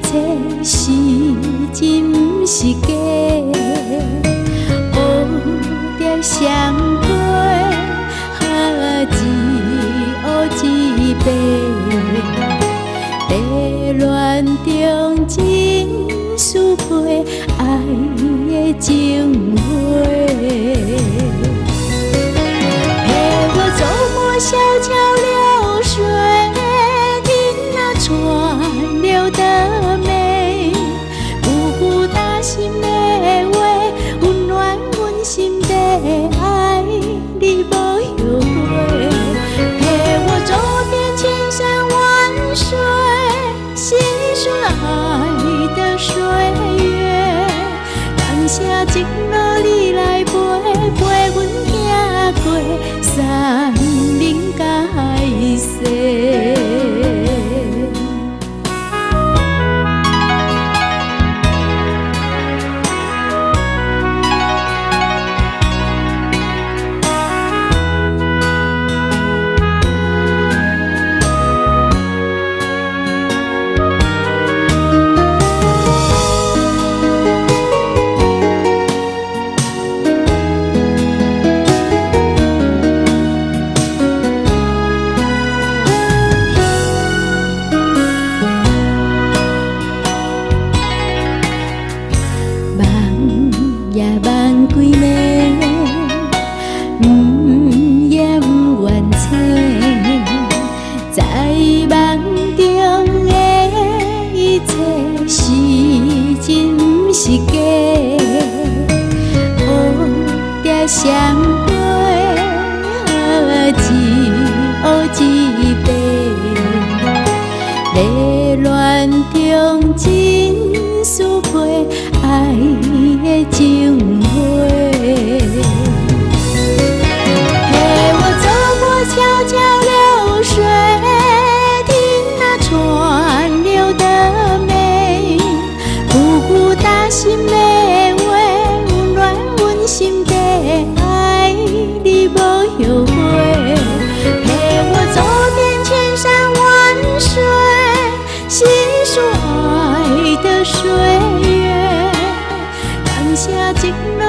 切是真不是假，蝴蝶双飞，一黑一白，在恋中真思配爱的情花。陪我走过小桥流水，听那川流的美，不顾大心的话，温暖阮心底爱你无后悔。陪我走遍千山万水，细数爱的岁月，感谢一路你来陪，陪阮行过山林海誓。也梦几暝，也不愿醒，在梦中的一切是真不是假，蝴蝶双飞，一黑一白，在恋中真思配爱的情花。陪我走过小桥流水，听那川流的美，不顾大心的话，温暖阮心底爱你无后悔。陪我走遍千山万水，细数爱的岁月，感谢一路